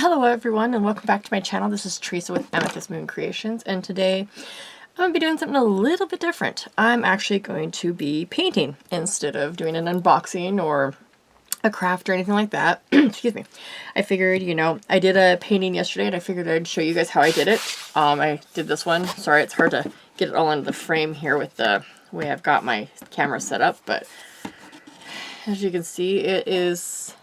Hello everyone and welcome back to my channel. This is Teresa with Amethyst Moon Creations, and today I'm going to be doing something a little bit different. I'm actually going to be painting instead of doing an unboxing or a craft or anything like that. Excuse me. I figured, I did a painting yesterday and I figured I'd show you guys how I did it. I did this one. Sorry, it's hard to get it all into the frame here with the way I've got my camera set up, but as you can see, it is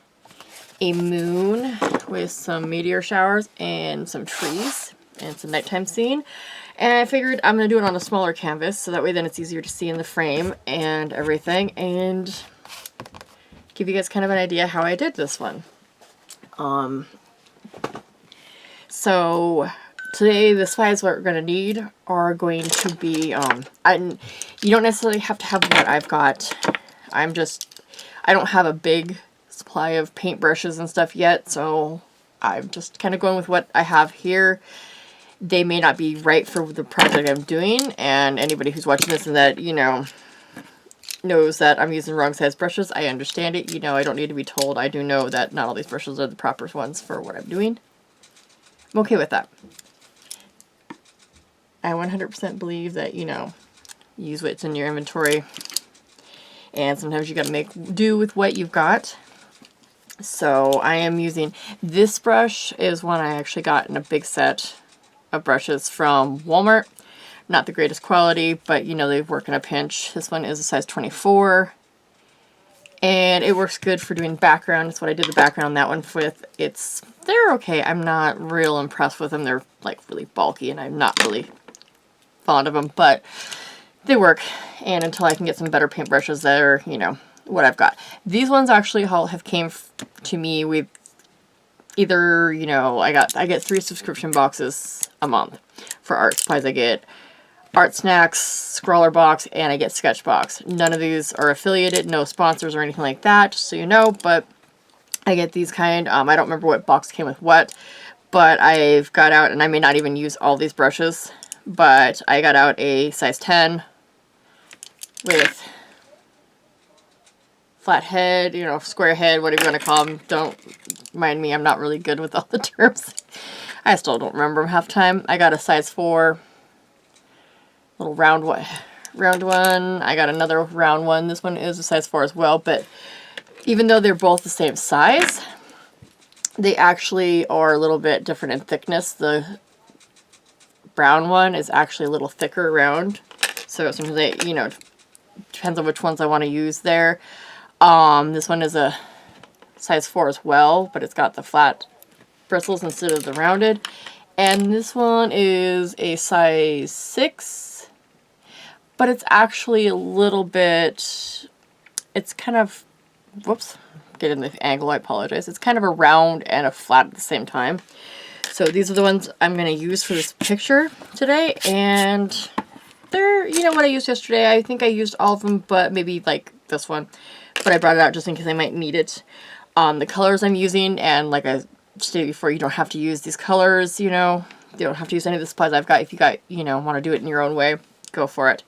a moon with some meteor showers and some trees and some nighttime scene. And I figured I'm going to do it on a smaller canvas so that way then it's easier to see in the frame and everything, and give you guys kind of an idea how I did this one. So today the supplies what we're going to need are going to be, you don't necessarily have to have what I've got. I don't have a big supply of paintbrushes and stuff yet, so I'm just kind of going with what I have here. They may not be right for the project I'm doing, and anybody who's watching this and that, knows that I'm using wrong size brushes, I understand it. I don't need to be told. I do know that not all these brushes are the proper ones for what I'm doing. I'm okay with that. I 100% believe that, use what's in your inventory, and sometimes you gotta make do with what you've got. So I am using this brush is one I actually got in a big set of brushes from Walmart. Not the greatest quality, but they work in a pinch. This one is a size 24 and it works good for doing background. That's what I did the background on that one with. They're okay. I'm not real impressed with them. They're like really bulky and I'm not really fond of them, but they work. And until I can get some better paintbrushes that are, what I've got. These ones actually have came to me with either, I get 3 subscription boxes a month for art supplies. I get Art Snacks, Scrawler Box, and I get Sketch Box. None of these are affiliated, no sponsors or anything like that, just so you know, but I get these kind. I don't remember what box came with what, but I've got out, and I may not even use all these brushes, but I got out a size 10 with flat head, square head, whatever you want to call them. Don't mind me, I'm not really good with all the terms. I still don't remember them half the time. I got a size 4 little round one. I got another round one. This one is a size 4 as well, but even though they're both the same size, they actually are a little bit different in thickness. The brown one is actually a little thicker around, so sometimes depends on which ones I want to use there. This one is a size 4 as well, but it's got the flat bristles instead of the rounded. And this one is a size 6, but it's actually a little bit, it's kind of, whoops, get in the angle, I apologize. It's kind of a round and a flat at the same time. So these are the ones I'm going to use for this picture today, and they're, what I used yesterday. I think I used all of them, but maybe like this one. But I brought it out just in case I might need it. The colors I'm using, and like I stated before, you don't have to use these colors, you don't have to use any of the supplies I've got. If you got, want to do it in your own way, go for it.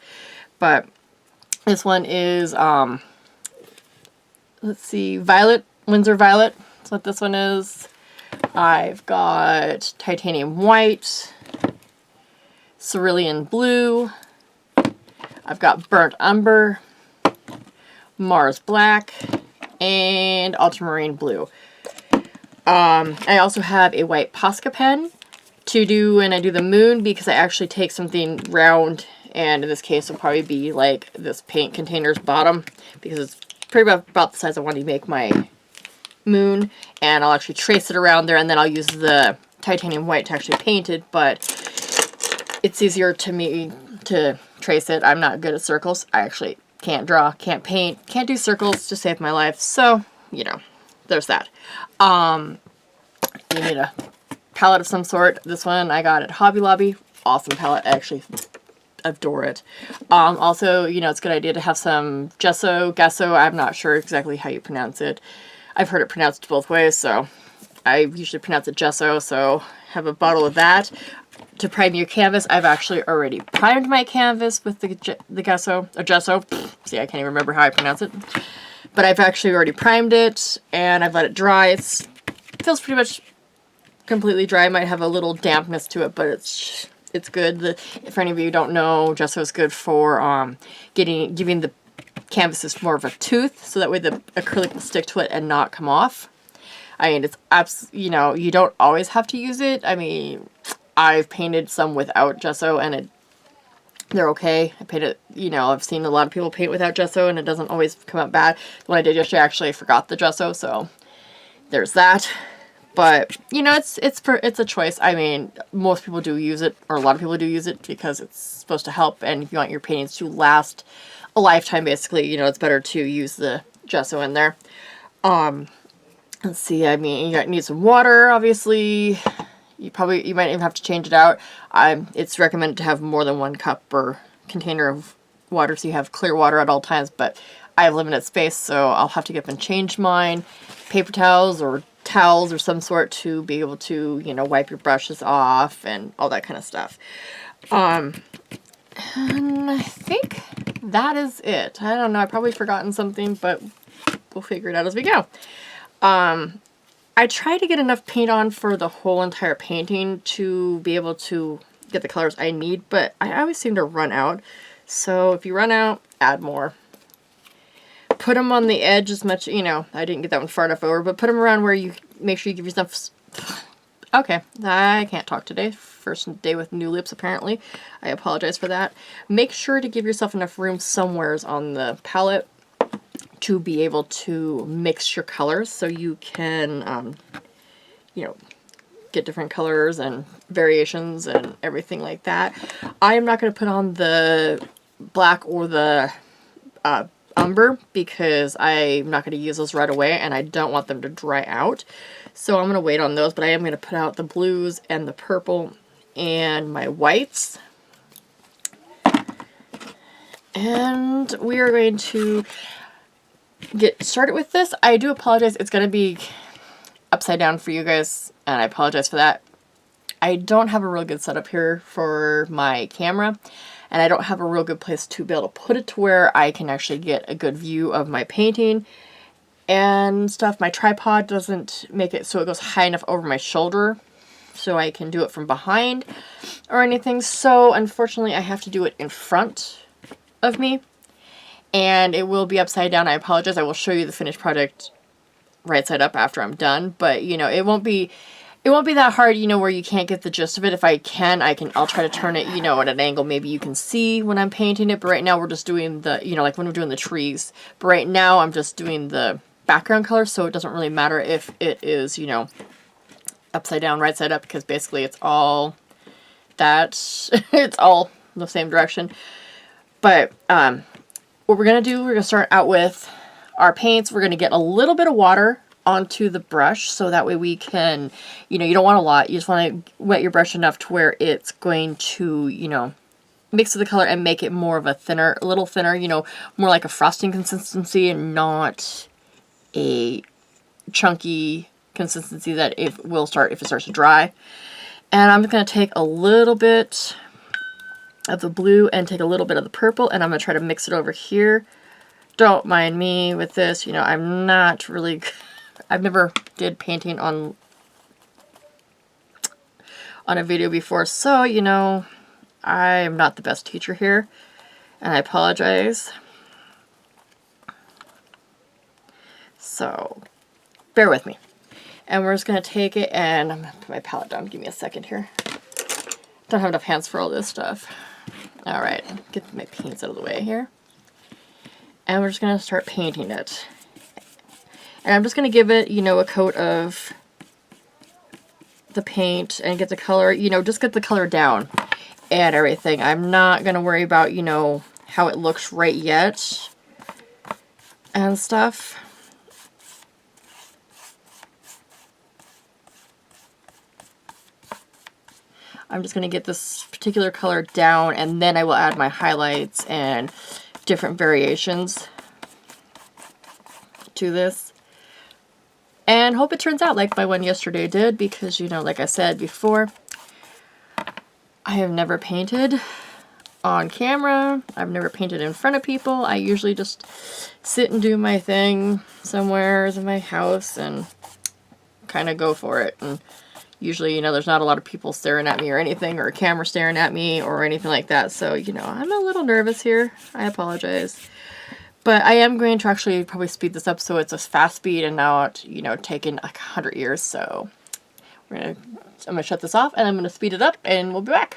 But this one is, let's see, Violet, Winsor Violet. That's what this one is. I've got Titanium White, Cerulean Blue. I've got Burnt Umber, Mars Black, and Ultramarine Blue. I also have a white Posca pen to do, and I do the moon because I actually take something round, and in this case it'll probably be like this paint container's bottom, because it's pretty about the size I want to make my moon, and I'll actually trace it around there, and then I'll use the titanium white to actually paint it, but it's easier to me to trace it. I'm not good at circles. I actually can't draw, can't paint, can't do circles to save my life, so, there's that. You need a palette of some sort. This one I got at Hobby Lobby. Awesome palette. I actually adore it. Also, it's a good idea to have some gesso. I'm not sure exactly how you pronounce it. I've heard it pronounced both ways, so I usually pronounce it gesso, so have a bottle of that. To prime your canvas, I've actually already primed my canvas with the gesso, or gesso. See, I can't even remember how I pronounce it. But I've actually already primed it, and I've let it dry. It feels pretty much completely dry. It might have a little dampness to it, but it's good. If any of you don't know, gesso is good for giving the canvases more of a tooth, so that way the acrylic will stick to it and not come off. I mean, it's you know, you don't always have to use it. I mean, I've painted some without gesso and they're okay. I painted, you know, I've seen a lot of people paint without gesso and it doesn't always come out bad. When I did yesterday, actually, I forgot the gesso, so there's that. But, you know, it's a choice. I mean, most people do use it, or a lot of people do use it because it's supposed to help, and if you want your paintings to last a lifetime, basically, you know, it's better to use the gesso in there. Let's see, I mean, you need some water, obviously. You might even have to change it out. It's recommended to have more than 1 cup or container of water, so you have clear water at all times, but I have limited space, so I'll have to get up and change mine. Paper towels or towels or some sort to be able to, you know, wipe your brushes off and all that kind of stuff. And I think that is it. I don't know, I've probably forgotten something, but we'll figure it out as we go. I try to get enough paint on for the whole entire painting to be able to get the colors I need, but I always seem to run out. So if you run out, add more. Put them on the edge as much, you know, I didn't get that one far enough over, but put them around where you make sure you give yourself... Okay, I can't talk today. First day with new lips, apparently. I apologize for that. Make sure to give yourself enough room somewheres on the palette to be able to mix your colors so you can, you know, get different colors and variations and everything like that. I am not going to put on the black or the umber because I'm not going to use those right away and I don't want them to dry out. So I'm going to wait on those, but I am going to put out the blues and the purple and my whites. And we are going to get started with this. I do apologize. It's going to be upside down for you guys, and I apologize for that. I don't have a real good setup here for my camera, and I don't have a real good place to be able to put it to where I can actually get a good view of my painting and stuff. My tripod doesn't make it so it goes high enough over my shoulder so I can do it from behind or anything. So unfortunately I have to do it in front of me. And it will be upside down. I apologize. I will show you the finished product right side up after I'm done. But, you know, it won't be that hard, you know, where you can't get the gist of it. If I'll try to turn it, you know, at an angle maybe you can see when I'm painting it. But right now we're just doing the, you know, like when we're doing the trees. But right now I'm just doing the background color, so it doesn't really matter if it is, you know, upside down, right side up, because basically it's all that. It's all the same direction. But, what we're going to do, we're going to start out with our paints. We're going to get a little bit of water onto the brush so that way we can, you know, you don't want a lot. You just want to wet your brush enough to where it's going to, you know, mix with the color and make it more of a little thinner, you know, more like a frosting consistency and not a chunky consistency that if it starts to dry. And I'm just going to take a little bit of the blue and take a little bit of the purple, and I'm going to try to mix it over here. Don't mind me with this, you know, I'm not really, I've never did painting on a video before, so, you know, I am not the best teacher here, and I apologize. So, bear with me. And we're just going to take it, and I'm going to put my palette down. Give me a second here. Don't have enough hands for all this stuff. Alright, get my paints out of the way here. And we're just going to start painting it. And I'm just going to give it, you know, a coat of the paint and get the color, you know, just get the color down and everything. I'm not going to worry about, you know, how it looks right yet and stuff. I'm just going to get this particular color down, and then I will add my highlights and different variations to this. And hope it turns out like my one yesterday did, because, you know, like I said before, I have never painted on camera. I've never painted in front of people. I usually just sit and do my thing somewhere in my house and kind of go for it and Usually, you know, there's not a lot of people staring at me or anything, or a camera staring at me or anything like that. So, you know, I'm a little nervous here. I apologize. But I am going to actually probably speed this up so it's a fast speed and not, you know, taking like 100 years. So I'm going to shut this off and I'm going to speed it up and we'll be back.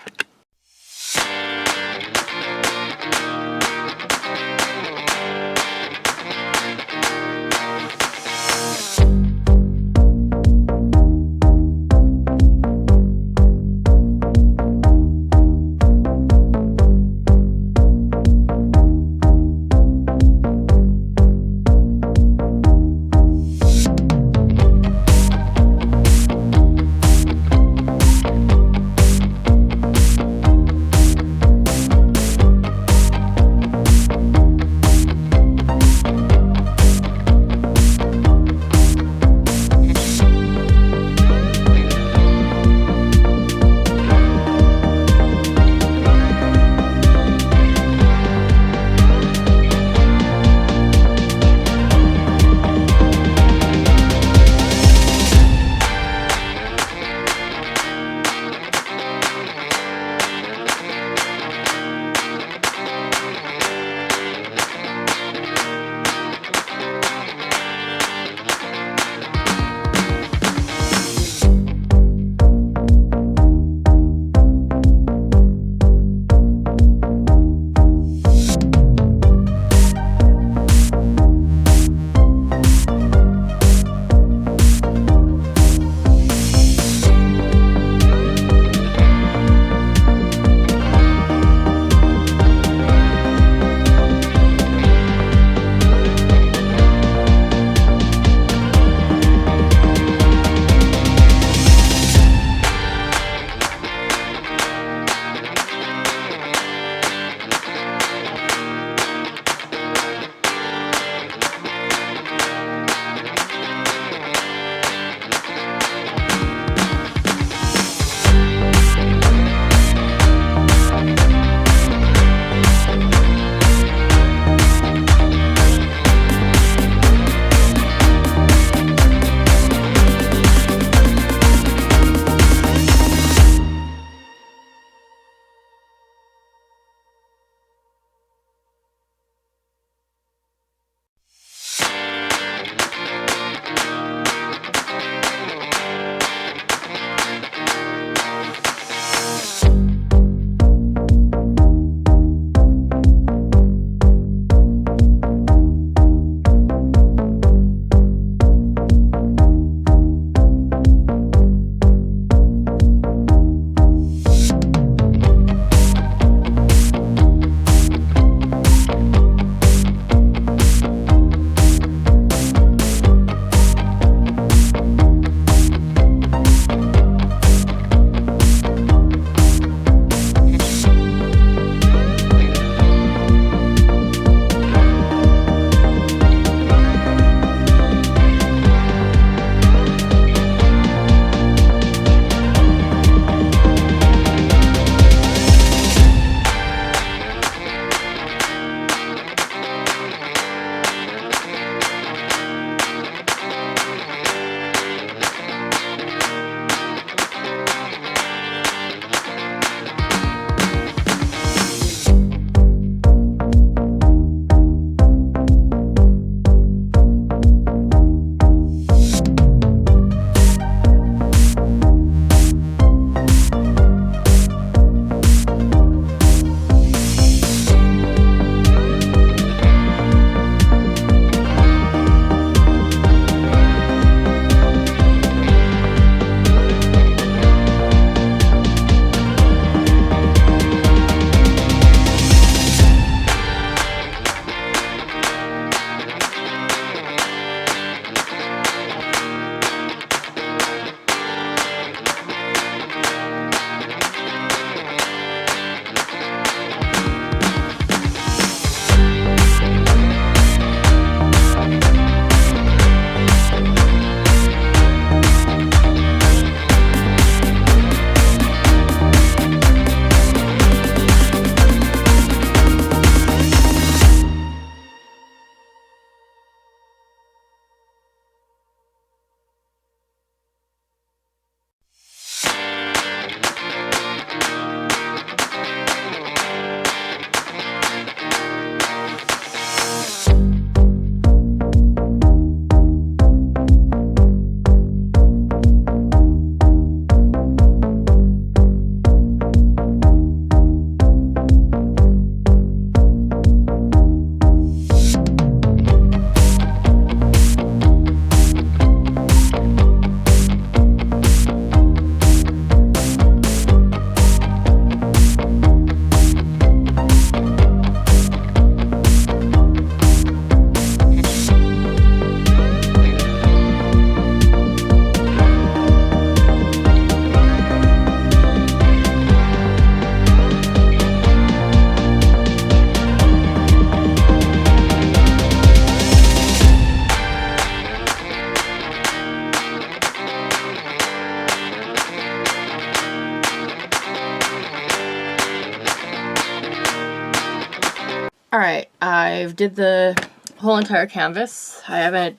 Alright, I've did the whole entire canvas. I haven't,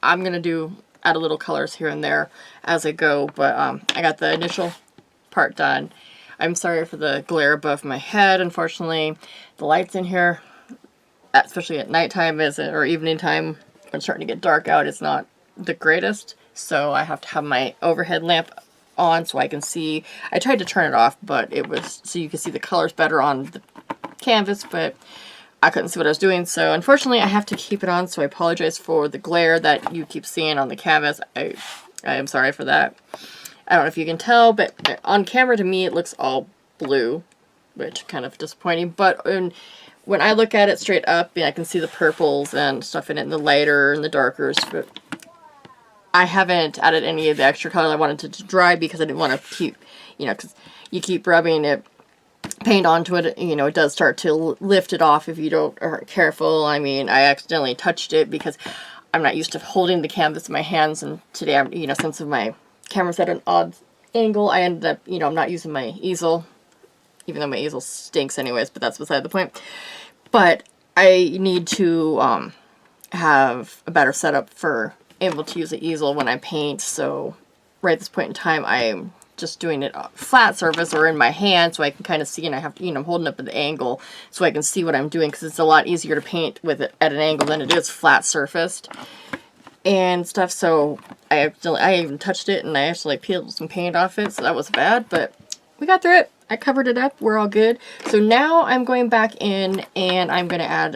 I'm going to add a little colors here and there as I go, but I got the initial part done. I'm sorry for the glare above my head. Unfortunately, the lights in here, especially at nighttime or evening time, when it's starting to get dark out, it's not the greatest. So I have to have my overhead lamp on so I can see. I tried to turn it off, but it was so you can see the colors better on the canvas, but I couldn't see what I was doing. So unfortunately, I have to keep it on. So I apologize for the glare that you keep seeing on the canvas. I am sorry for that. I don't know if you can tell, but on camera to me it looks all blue, which kind of disappointing. But when I look at it straight up, I can see the purples and stuff in it, and the lighter and the darkers. But I haven't added any of the extra color. I wanted it to dry because I didn't want to keep, because you keep rubbing it, paint onto it, it does start to lift it off if you don't are careful. I mean, I accidentally touched it because I'm not used to holding the canvas in my hands, and today I'm, since my camera's at an odd angle, I ended up, I'm not using my easel, even though my easel stinks anyways, but that's beside the point. But I need to have a better setup for able to use the easel when I paint, so right at this point in time, I'm just doing it on flat surface or in my hand so I can kind of see, and I have to, I'm holding up at the angle so I can see what I'm doing, because it's a lot easier to paint with it at an angle than it is flat surfaced and stuff. So I even touched it, and I actually peeled some paint off it, so that was bad, but we got through it. I covered it up. We're all good. So now I'm going back in, and I'm going to add,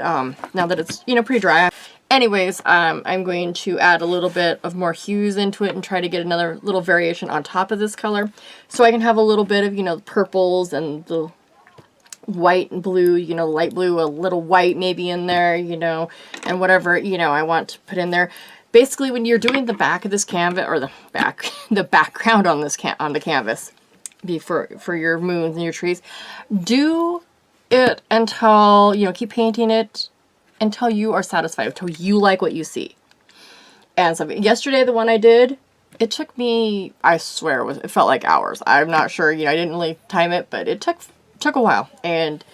now that it's, pretty dry. Anyways, I'm going to add a little bit of more hues into it and try to get another little variation on top of this color. So I can have a little bit of, the purples and the white and blue, light blue, a little white maybe in there, and whatever, I want to put in there. Basically, when you're doing the back of this canvas, or the background on this on the canvas, for your moons and your trees, do it until, keep painting it until you are satisfied, until you like what you see. And so yesterday, the one I did, it took me, I swear, it felt like hours. I'm not sure, I didn't really time it, but it took a while. And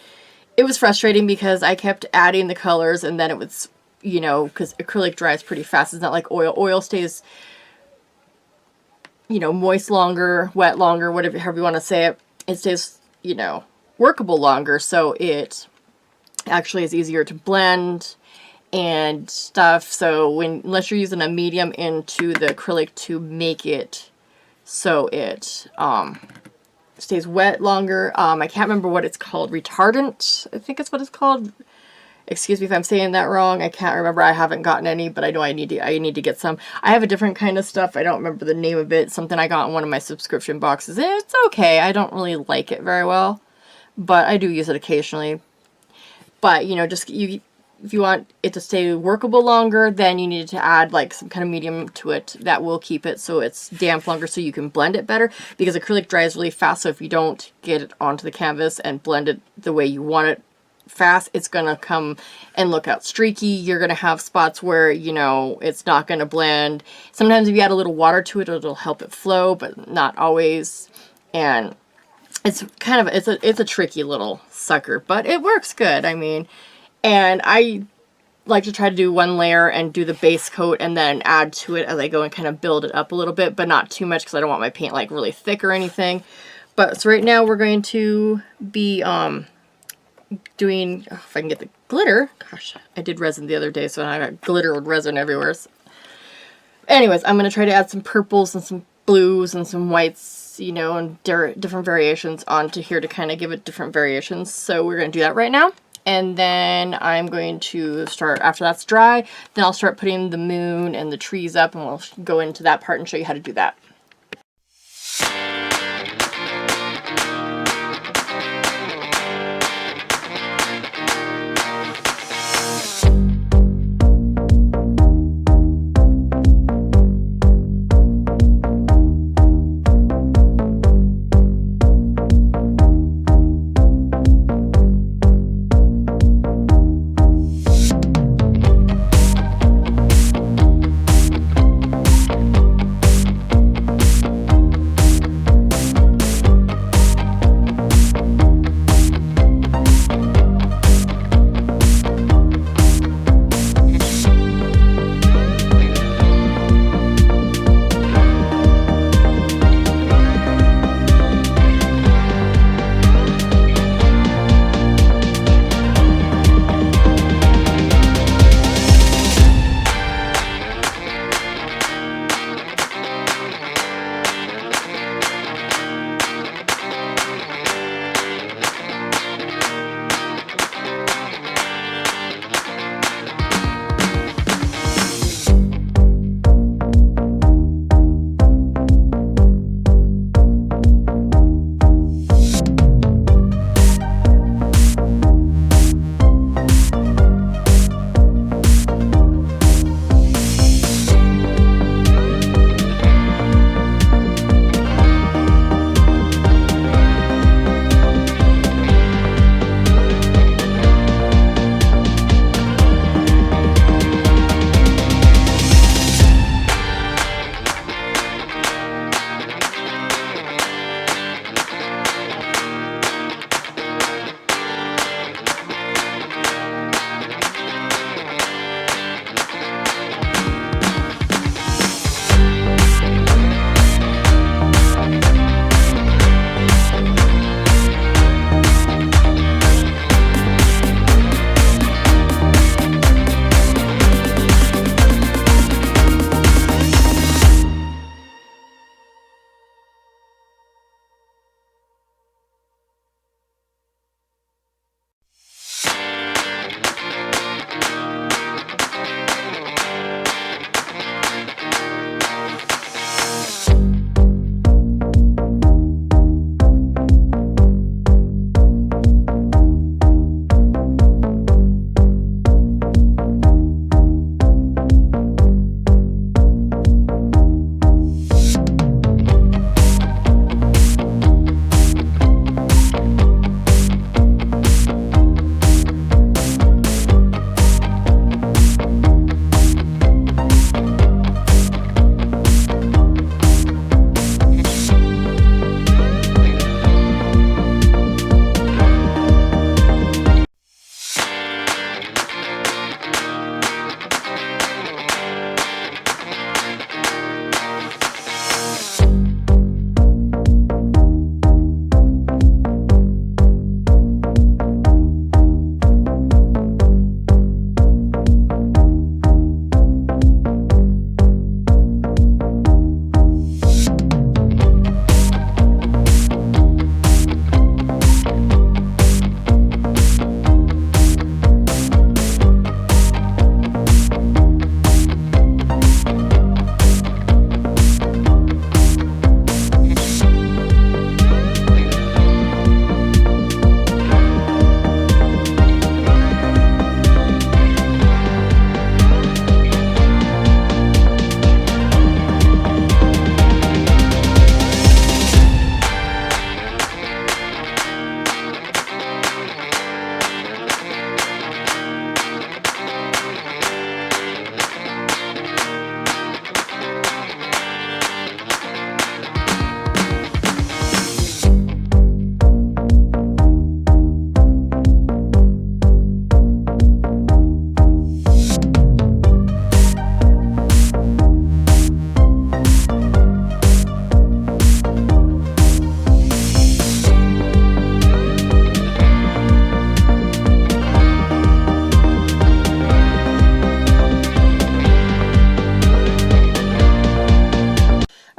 it was frustrating because I kept adding the colors, and then it was, because acrylic dries pretty fast. It's not like oil. Oil stays, moist longer, wet longer, however you want to say it. It stays, workable longer, so it actually is easier to blend and stuff. So unless you're using a medium into the acrylic to make it so it stays wet longer. I can't remember what it's called. Retardant, I think it's what it's called. Excuse me if I'm saying that wrong. I can't remember. I haven't gotten any, but I know I need to get some. I have a different kind of stuff. I don't remember the name of it. Something I got in one of my subscription boxes. It's okay. I don't really like it very well, but I do use it occasionally. But, if you want it to stay workable longer, then you need to add like some kind of medium to it that will keep it so it's damp longer, so you can blend it better, because acrylic dries really fast. So if you don't get it onto the canvas and blend it the way you want it fast, it's gonna come and look out streaky. You're gonna have spots where it's not gonna blend. Sometimes if you add a little water to it, it'll help it flow, but not always. And it's kind of it's a tricky little sucker, but it works good. I mean, and I like to try to do one layer and do the base coat and then add to it as I go and kind of build it up a little bit, but not too much because I don't want my paint like really thick or anything. But so right now we're going to be doing, if I can get the glitter. Gosh, I did resin the other day, so I got glitter with resin everywhere. So anyways, I'm going to try to add some purples and some blues and some whites, and different variations onto here to kind of give it different variations. So we're going to do that right now. And then I'm going to start, after that's dry, then I'll start putting the moon and the trees up, and we'll go into that part and show you how to do that.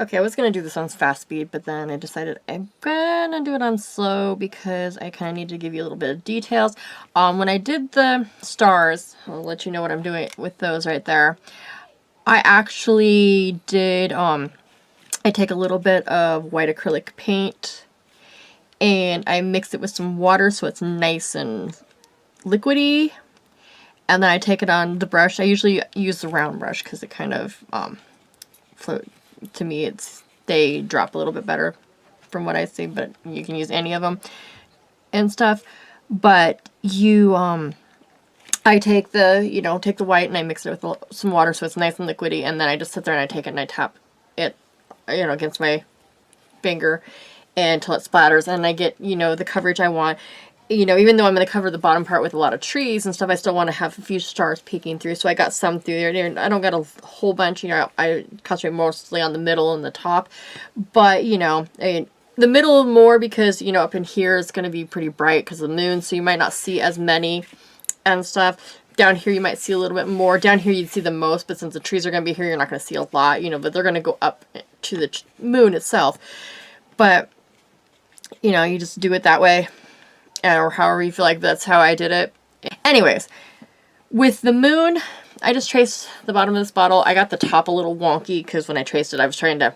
Okay, I was going to do this on fast speed, but then I decided I'm going to do it on slow because I kind of need to give you a little bit of details. When I did the stars, I'll let you know what I'm doing with those right there. I actually did, I take a little bit of white acrylic paint and I mix it with some water so it's nice and liquidy. And then I take it on the brush. I usually use the round brush because it kind of float. To me, they drop a little bit better from what I see, but you can use any of them and stuff. But I take take the white and I mix it with some water so it's nice and liquidy, and then I just sit there and I take it and I tap it, against my finger until it splatters, and I get, the coverage I want. Even though I'm going to cover the bottom part with a lot of trees and stuff, I still want to have a few stars peeking through. So I got some through there. I don't got a whole bunch, I concentrate mostly on the middle and the top. But, the middle more because, up in here it's going to be pretty bright because of the moon. So you might not see as many and stuff. Down here you might see a little bit more. Down here you'd see the most, but since the trees are going to be here, you're not going to see a lot, but they're going to go up to the moon itself. But, you just do it that way. Or however you feel like. That's how I did it. Anyways, with the moon, I just traced the bottom of this bottle. I got the top a little wonky because when I traced it, I was trying to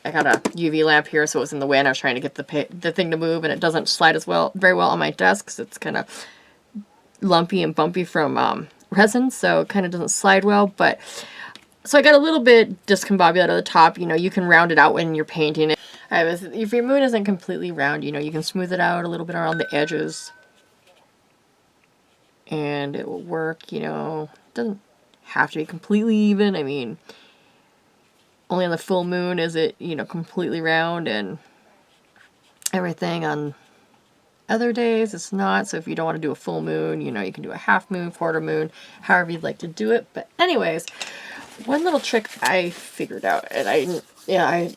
I got a UV lamp here, so it was in the way, and I was trying to get the thing to move, and it doesn't slide very well on my desk because it's kind of lumpy and bumpy from resin, so it kind of doesn't slide well. But so I got a little bit discombobulated at the top. You can round it out when you're painting it. If your moon isn't completely round, you can smooth it out a little bit around the edges. And it will work, It doesn't have to be completely even. I mean, only on the full moon is it, completely round, and everything on other days it's not. So if you don't want to do a full moon, you can do a half moon, quarter moon, however you'd like to do it. But anyways, one little trick I figured out, and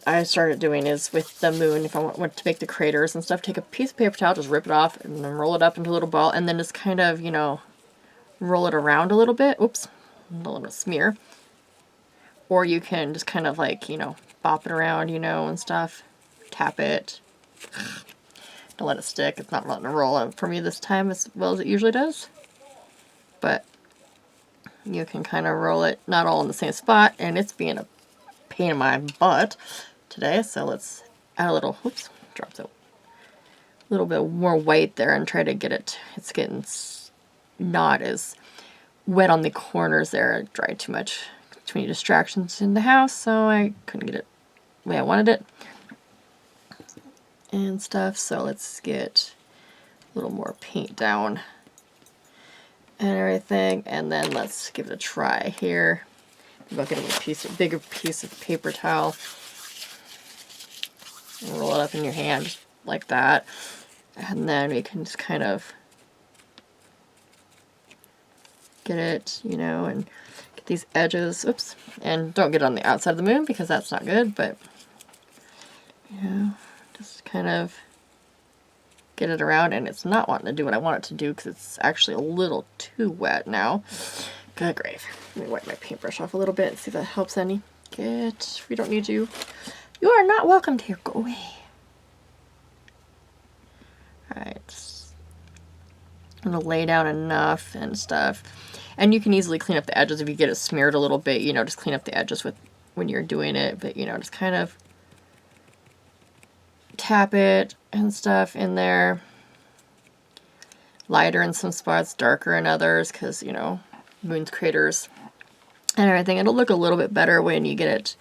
I started doing is with the moon, if I want to make the craters and stuff, take a piece of paper towel, just rip it off, and then roll it up into a little ball, and then just kind of, roll it around a little bit. Oops, a little smear. Or you can just kind of bop it around, and stuff. Tap it. Don't let it stick. It's not letting it roll out for me this time as well as it usually does. But you can kind of roll it, not all in the same spot, and it's being a pain in my butt today, so let's add a little, oops, dropped a little bit more white there and try to get it's getting not as wet on the corners there. It dried too much, too many distractions in the house, so I couldn't get it the way I wanted it and stuff. So let's get a little more paint down and everything, and then let's give it a try here. Maybe I'll get a bigger piece of paper towel and roll it up in your hand like that, and then we can just kind of get it, and get these edges. Oops, and don't get it on the outside of the moon because that's not good, but just kind of get it around, and it's not wanting to do what I want it to do because it's actually a little too wet now. Good grief. Let me wipe my paintbrush off a little bit and see if that helps any. We don't need you. You are not welcome here. Go away. Alright. I'm going to lay down enough and stuff. And you can easily clean up the edges if you get it smeared a little bit. Just clean up the edges when you're doing it. But, just kind of tap it and stuff in there. Lighter in some spots, darker in others, because, moon's craters and everything. It'll look a little bit better when you get it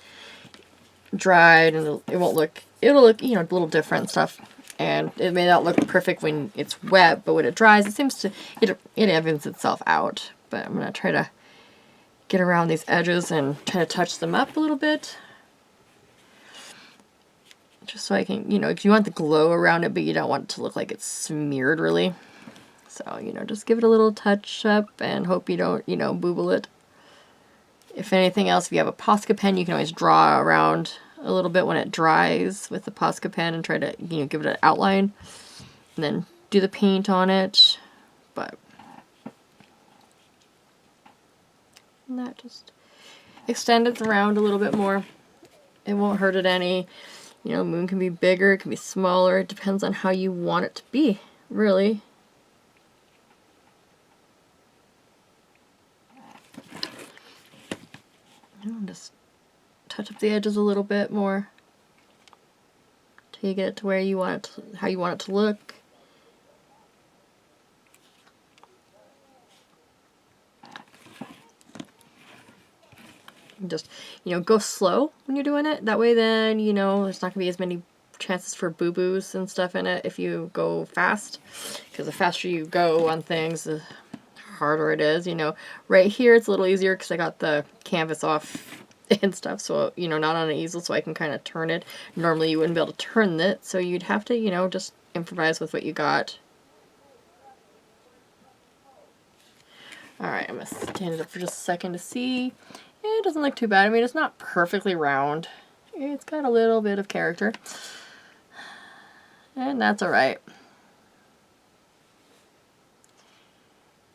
dried, and it'll look, a little different and stuff. And it may not look perfect when it's wet, but when it dries, it evens itself out. But I'm going to try to get around these edges and try to touch them up a little bit. Just so I can, if you want the glow around it, but you don't want it to look like it's smeared really. So, just give it a little touch up and hope you don't, booble it. If anything else, if you have a Posca pen, you can always draw around a little bit when it dries with the Posca pen and try to, give it an outline. And then do the paint on it. But that just extend it around a little bit more. It won't hurt it any. You know, moon can be bigger, it can be smaller. It depends on how you want it to be, really. And just touch up the edges a little bit more till you get it to where you want it to, how you want it to look. Just, you know, go slow when you're doing it. That way then, you know, there's not going to be as many chances for boo-boos and stuff in it if you go fast. Because the faster you go on things, the harder it is, you know. Right here it's a little easier because I got the canvas off and stuff, so, you know, not on an easel, so I can kind of turn it. Normally you wouldn't be able to turn it, so you'd have to, you know, just improvise with what you got. Alright, I'm going to stand it up for just a second to see. It doesn't look too bad. I mean, it's not perfectly round. It's got a little bit of character. And that's alright.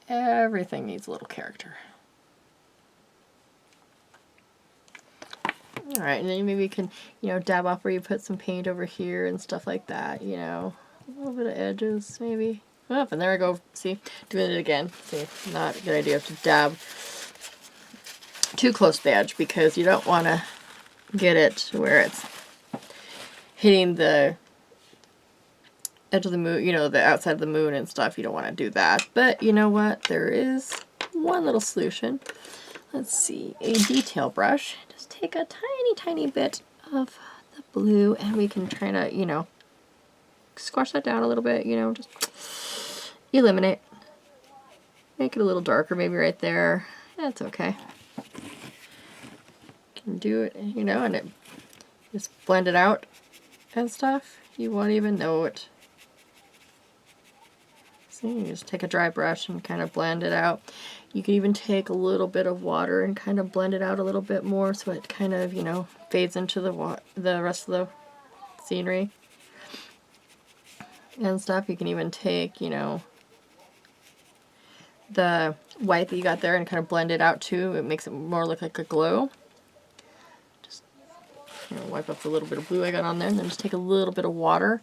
Everything needs a little character. Alright, and then maybe you can, you know, dab off where you put some paint over here and stuff like that, you know. A little bit of edges, maybe. Oh, and there I go. See? Doing it again. See, not a good idea to dab too close to the edge because you don't want to get it to where it's hitting the edge of the moon, you know, the outside of the moon and stuff. You don't want to do that. But you know what? There is one little solution. Let's see. A detail brush. Just take a tiny, tiny bit of the blue and we can try to, you know, squash that down a little bit, you know, just eliminate. Make it a little darker maybe right there. That's okay. Can do it, you know, and it just blend it out and stuff. You won't even know it. See, you just take a dry brush and kind of blend it out. You can even take a little bit of water and kind of blend it out a little bit more so it kind of, you know, fades into the rest of the scenery and stuff. You can even take, you know, the white that you got there and kind of blend it out too. It makes it more look like a glow. Just, you know, wipe up the little bit of blue I got on there and then just take a little bit of water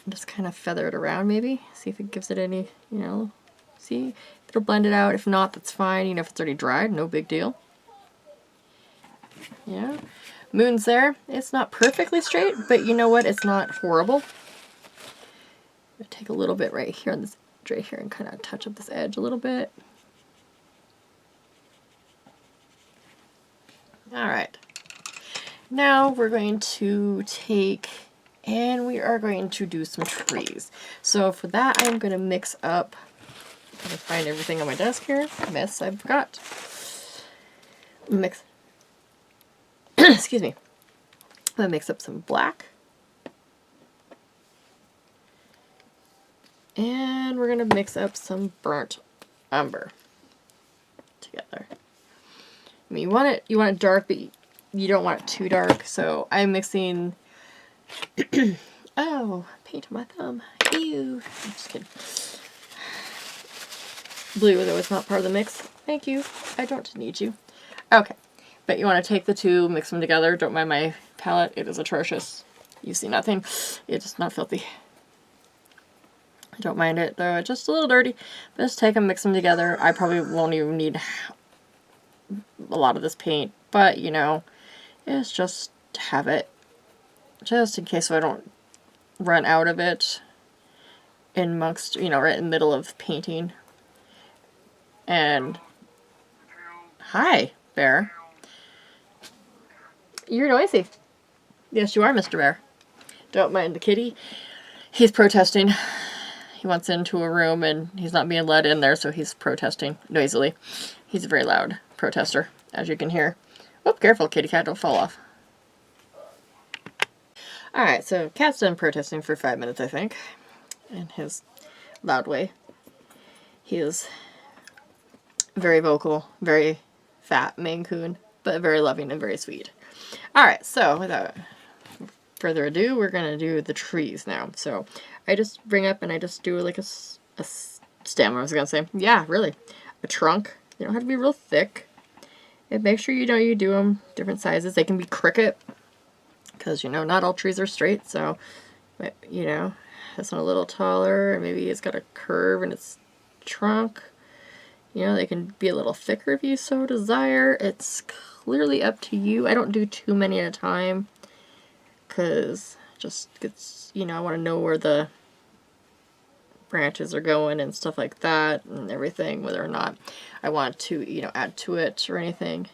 and just kind of feather it around maybe. See if it gives it any, you know, see? It'll blend it out. If not, that's fine. You know, if it's already dried, no big deal. Yeah. Moon's there. It's not perfectly straight, but you know what? It's not horrible. I'm gonna take a little bit right here on this edge right here and kind of touch up this edge a little bit. Alright. Now we're going to take and we are going to do some trees. So for that I'm going to mix up, I'm going to find everything on my desk here. Mess, I forgot. Mix, excuse me. I'm going to mix up some black. And we're going to mix up some burnt umber together. I mean, you want it dark, but you don't want it too dark. So I'm mixing. Oh, paint on my thumb. Ew. I'm just kidding. Blue, though, it's not part of the mix. Thank you. I don't need you. Okay, but you want to take the two, mix them together. Don't mind my palette. It is atrocious. You see nothing. It's not filthy. I don't mind it, though. It's just a little dirty. But just take them, mix them together. I probably won't even need a lot of this paint, but, you know, it's just to have it. Just in case so I don't run out of it in amongst, you know, right in the middle of painting. And, hi, bear. You're noisy. Yes, you are, Mr. Bear. Don't mind the kitty. He's protesting. He wants into a room and he's not being let in there, so he's protesting noisily. He's a very loud protester, as you can hear. Oh, careful, kitty cat, don't fall off. Alright, so cat's done protesting for 5 minutes, I think, in his loud way. He is very vocal, very fat Maine Coon, but very loving and very sweet. Alright, so without further ado, we're going to do the trees now. So I just bring up and I just do like a stem, I was going to say. Yeah, really. A trunk. They don't have to be real thick. And make sure you know you do them different sizes. They can be cricket. because, you know, not all trees are straight, so, you know, this one a little taller, maybe it's got a curve in its trunk. You know, they can be a little thicker if you so desire. It's clearly up to you. I don't do too many at a time, because just gets, you know, I want to know where the branches are going and stuff like that and everything, whether or not I want to, you know, add to it or anything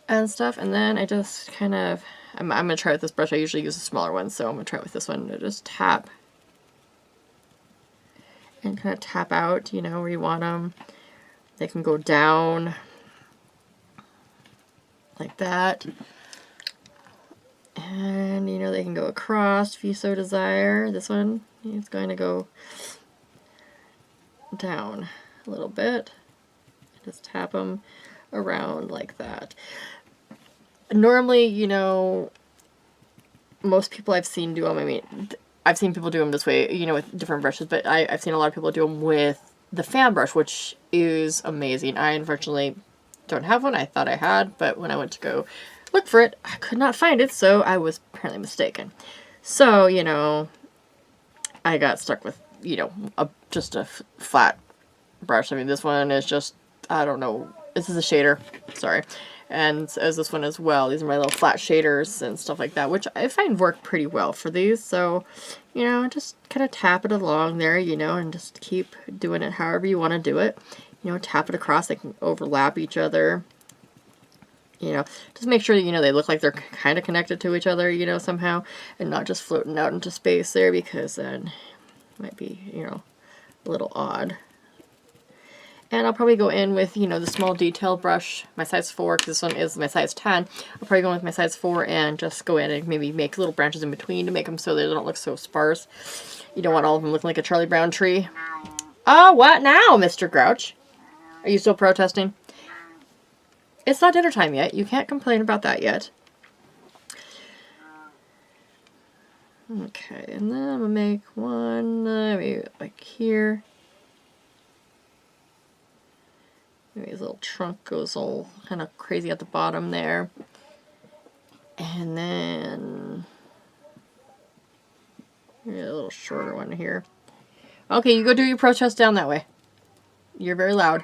and stuff. And then I just kind of, I'm going to try with this brush. I usually use a smaller one, so I'm going to try with this one to just tap and kind of tap out, you know, where you want them. They can go down like that. And, you know, they can go across if you so desire. This one is going to go down a little bit. Just tap them around like that. Normally, you know, most people I've seen do them, I mean, I've seen people do them this way, you know, with different brushes, but I've seen a lot of people do them with the fan brush, which is amazing. I unfortunately don't have one. I thought I had, but when I went to go look for it, I could not find it, so I was apparently mistaken. So, you know, I got stuck with, you know, just a flat brush. I mean, this one is just, I don't know, this is a shader, sorry. And as this one as well, these are my little flat shaders and stuff like that, which I find work pretty well for these. So, you know, just kind of tap it along there, you know, and just keep doing it however you want to do it. You know, tap it across, they can overlap each other. You know, just make sure that, you know, they look like they're kind of connected to each other, you know, somehow, and not just floating out into space there, because then it might be, you know, a little odd. And I'll probably go in with, you know, the small detail brush, my size 4, because this one is my size 10. I'll probably go in with my size 4 and just go in and maybe make little branches in between to make them so they don't look so sparse. You don't want all of them looking like a Charlie Brown tree. Oh, what now, Mr. Grouch? Are you still protesting? It's not dinner time yet. You can't complain about that yet. Okay, and then I'm going to make one, maybe like here. Maybe his little trunk goes all kind of crazy at the bottom there. And then maybe a little shorter one here. Okay, you go do your protest down that way. You're very loud.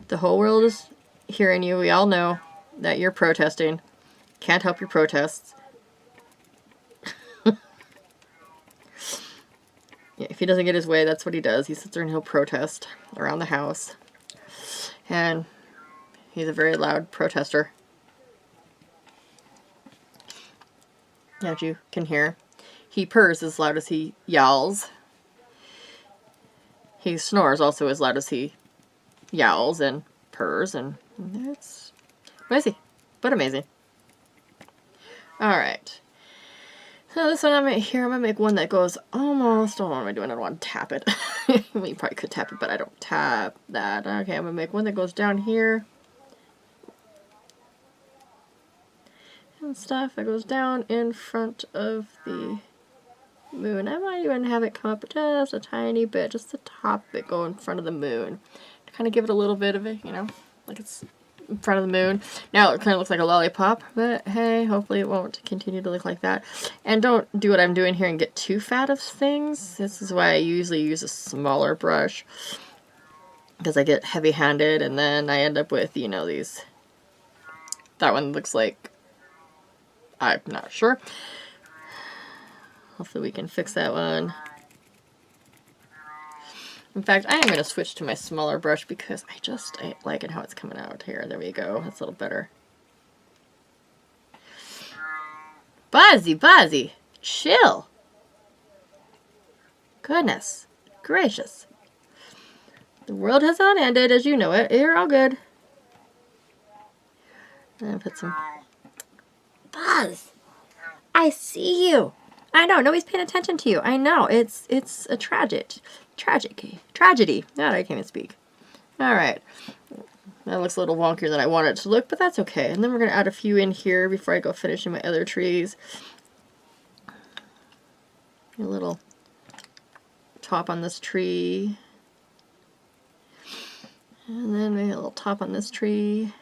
The whole world is hearing you. We all know that you're protesting. Can't help your protests. Yeah, if he doesn't get his way, that's what he does. He sits there and he'll protest around the house. And he's a very loud protester. As you can hear. He purrs as loud as he yowls. He snores also as loud as he yowls and purrs, and it's noisy, but amazing. Alright. So this one I'm going to make one that goes almost, oh, what am I doing? I don't want to tap it. Well, you probably could tap it, but I don't tap that. Okay, I'm going to make one that goes down here. And stuff that goes down in front of the moon. I might even have it come up just a tiny bit, just the top of it go in front of the moon. To kind of give it a little bit of it, you know, like it's in front of the moon. Now it kind of looks like a lollipop, but hey, hopefully it won't continue to look like that. And don't do what I'm doing here and get too fat of things. This is why I usually use a smaller brush, because I get heavy-handed and then I end up with, you know, these. That one looks like, I'm not sure. Hopefully we can fix that one. In fact, I am going to switch to my smaller brush because I like it how it's coming out here. There we go. That's a little better. Buzzy, chill. Goodness gracious. The world has not ended as you know it. You're all good. And put some... Buzz, I see you. I know, nobody's paying attention to you. I know, it's a tragedy. No, I can't even speak. Alright. That looks a little wonkier than I want it to look, but that's okay. And then we're going to add a few in here before I go finishing my other trees. A little top on this tree. And then maybe a little top on this tree.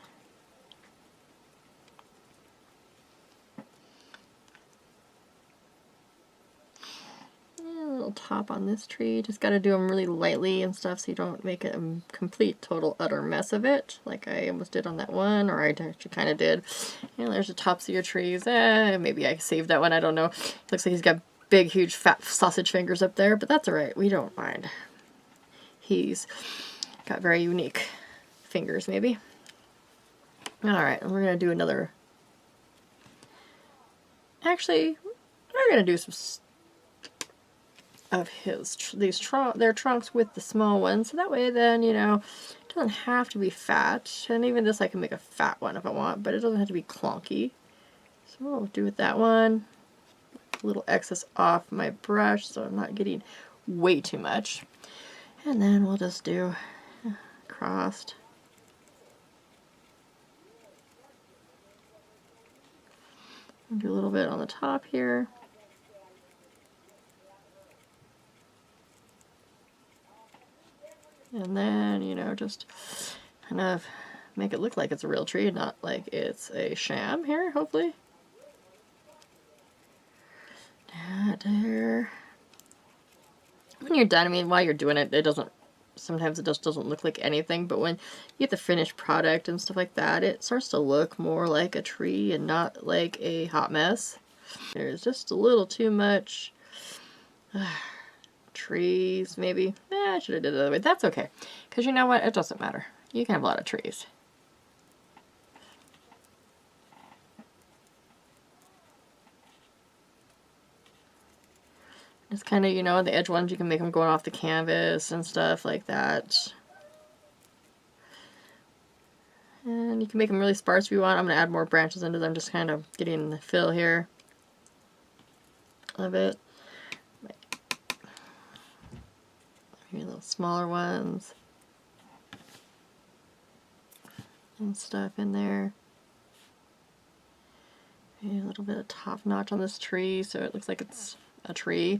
little top on this tree. Just got to do them really lightly and stuff so you don't make a complete, total, utter mess of it, like I almost did on that one, or I actually kind of did. And there's the tops of your trees. Maybe I saved that one, I don't know. Looks like he's got big, huge, fat sausage fingers up there, but that's alright. We don't mind. He's got very unique fingers, maybe. Alright, we're going to do another... Actually, we're going to do some of their trunks with the small ones, so that way then, you know, it doesn't have to be fat. And even this I can make a fat one if I want, but it doesn't have to be clunky. So we'll do with that one. A little excess off my brush so I'm not getting way too much. And then we'll just do crossed. Do a little bit on the top here. And then, you know, just kind of make it look like it's a real tree, not like it's a sham here, hopefully. There. When you're done, I mean, while you're doing it, it doesn't, sometimes it just doesn't look like anything, but when you get the finished product and stuff like that, it starts to look more like a tree and not like a hot mess. There's just a little too much trees, maybe. I should have did it the other way. That's okay, because you know what? It doesn't matter. You can have a lot of trees. Just kind of, you know, the edge ones, you can make them going off the canvas and stuff like that. And you can make them really sparse if you want. I'm going to add more branches into them, just kind of getting the fill here of it. Maybe little smaller ones and stuff in there. Maybe a little bit of top notch on this tree so it looks like it's a tree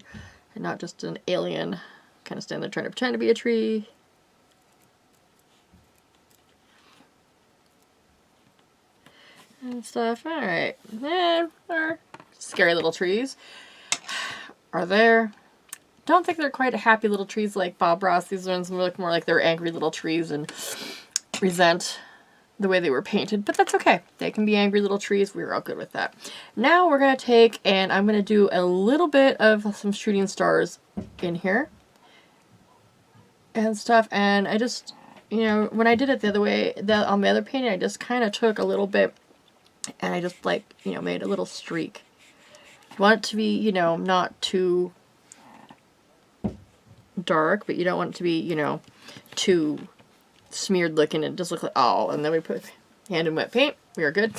and not just an alien kind of standing there trying to pretend to be a tree. And stuff. Alright. And our scary little trees are there. Don't think they're quite happy little trees like Bob Ross. These ones look more like they're angry little trees and resent the way they were painted, but that's okay. They can be angry little trees. We were all good with that. Now we're going to take and I'm going to do a little bit of some shooting stars in here and stuff. And I just, you know, when I did it the other way, on the other painting, I just kind of took a little bit and I just like, you know, made a little streak. You want it to be, you know, not too dark, but you don't want it to be, you know, too smeared looking and just look like, oh, and then we put hand in wet paint. We are good.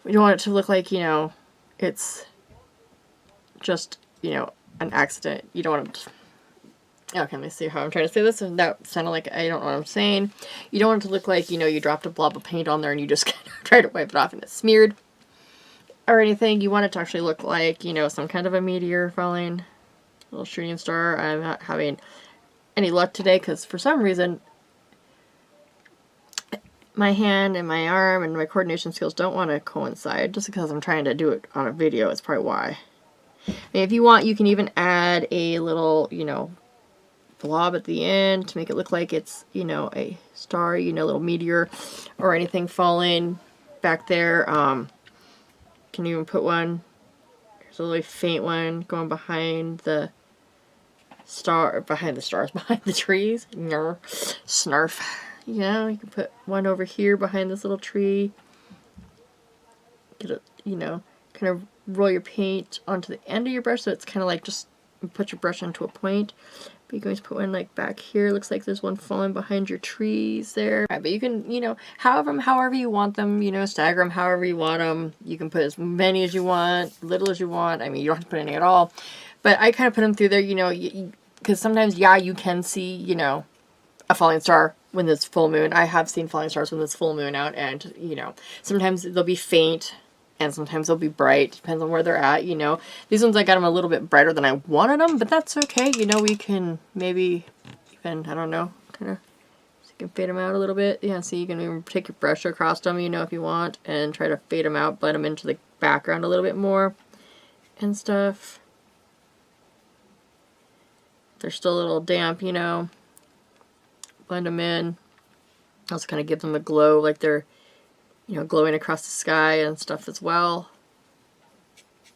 We don't want it to look like, you know, it's just, you know, an accident. You don't want to, okay, let me see how I'm trying to say this, and that sounded like I don't know what I'm saying. You don't want it to look like, you know, you dropped a blob of paint on there and you just kind of tried to wipe it off and it's smeared or anything. You want it to actually look like, you know, some kind of a meteor falling, a little shooting star. I'm not having any luck today because for some reason my hand and my arm and my coordination skills don't want to coincide, just because I'm trying to do it on a video. It's probably why. I mean, if you want, you can even add a little, you know, blob at the end to make it look like it's, you know, a star, you know, little meteor or anything falling back there. Can even put one, there's a really faint one going behind the star, behind the stars, behind the trees. Snarf. You know, you can put one over here behind this little tree. Get it, you know, kind of roll your paint onto the end of your brush so it's kind of like just put your brush into a point. But you can always put one like back here. Looks like there's one falling behind your trees there. Right, but you can, you know, however you want them, you know, stagger them however you want them. You can put as many as you want, little as you want. I mean, you don't have to put any at all. But I kind of put them through there, you know, because sometimes, yeah, you can see, you know, a falling star when there's full moon. I have seen falling stars when there's full moon out, and, you know, sometimes they'll be faint and sometimes they'll be bright. Depends on where they're at, you know. These ones I got them a little bit brighter than I wanted them, but that's okay. You know, we can maybe even, I don't know, kind of, so you can fade them out a little bit. Yeah, so you can even take your brush across them, you know, if you want, and try to fade them out, blend them into the background a little bit more and stuff. they're still a little damp, you know. Blend them in. Also kind of give them a glow, like they're, you know, glowing across the sky and stuff as well.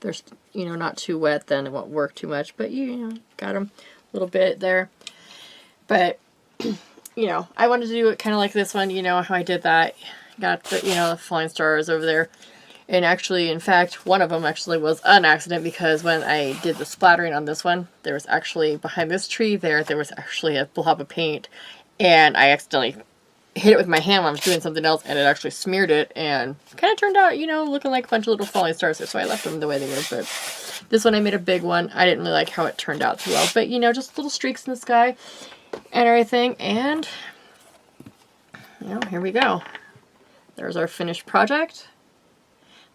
They're, you know, not too wet, then it won't work too much, but you know, got them a little bit there. But, you know, I wanted to do it kind of like this one, you know, how I did that. Got the, you know, the flying stars over there. And actually, in fact, one of them actually was an accident, because when I did the splattering on this one, there was actually, behind this tree there was actually a blob of paint, and I accidentally hit it with my hand when I was doing something else, and it actually smeared it, and kind of turned out, you know, looking like a bunch of little falling stars there, so I left them the way they were. But this one I made a big one. I didn't really like how it turned out too well, but, you know, just little streaks in the sky and everything, and, you know, here we go. There's our finished project.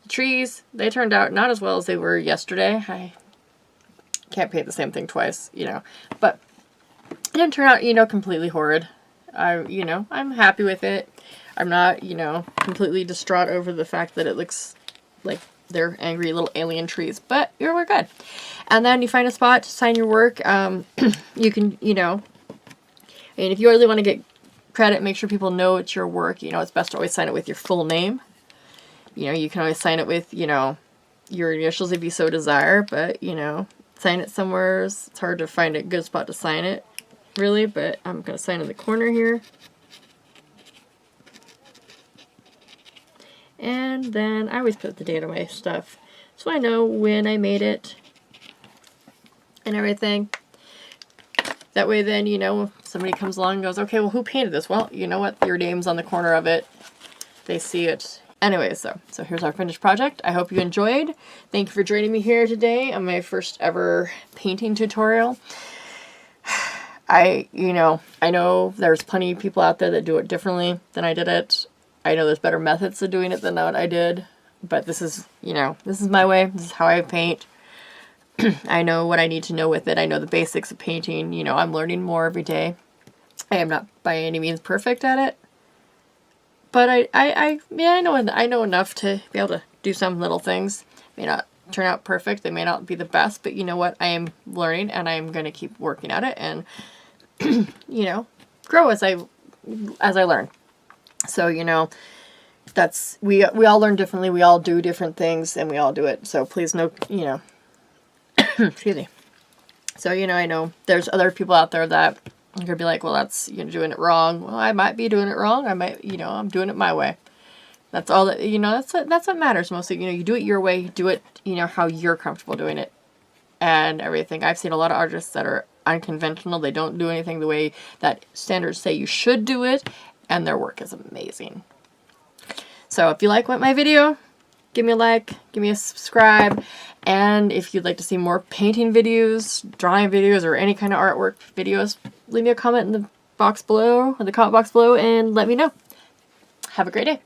The trees, they turned out not as well as they were yesterday. I can't paint the same thing twice, you know, but it didn't turn out, you know, completely horrid. You know, I'm happy with it. I'm not, you know, completely distraught over the fact that it looks like they're angry little alien trees, but we're good. And then you find a spot to sign your work. You can, you know, and if you really want to get credit, make sure people know it's your work. You know, it's best to always sign it with your full name. You know, you can always sign it with, you know, your initials if you so desire, but, you know, sign it somewhere. It's hard to find a good spot to sign it, really, but I'm going to sign in the corner here. And then I always put the date on my stuff, so I know when I made it and everything. That way then, you know, if somebody comes along and goes, okay, well, who painted this? Well, you know what? Your name's on the corner of it. They see it. Anyway, so here's our finished project. I hope you enjoyed. Thank you for joining me here today on my first ever painting tutorial. You know, I know there's plenty of people out there that do it differently than I did it. I know there's better methods of doing it than what I did, but this is, you know, this is my way. This is how I paint. I know what I need to know with it. I know the basics of painting. You know, I'm learning more every day. I am not by any means perfect at it, but I know enough to be able to do some little things. May not turn out perfect. They may not be the best, but you know what? I am learning, and I'm going to keep working at it, and you know, grow as I learn. So, you know, that's, we all learn differently. We all do different things, and we all do it. So please know, you know, excuse me. So, you know, I know there's other people out there that are going to be like, well, that's, you're doing it wrong. Well, I might be doing it wrong. I might, you know, I'm doing it my way. That's all that, you know, that's what matters mostly. You know, you do it your way, you do it, you know, how you're comfortable doing it and everything. I've seen a lot of artists that are unconventional. They don't do anything the way that standards say you should do it, and their work is amazing. So if you like my video, give me a like, give me a subscribe, and if you'd like to see more painting videos, drawing videos, or any kind of artwork videos, leave me a comment in the box below, or the comment box below, and let me know. Have a great day.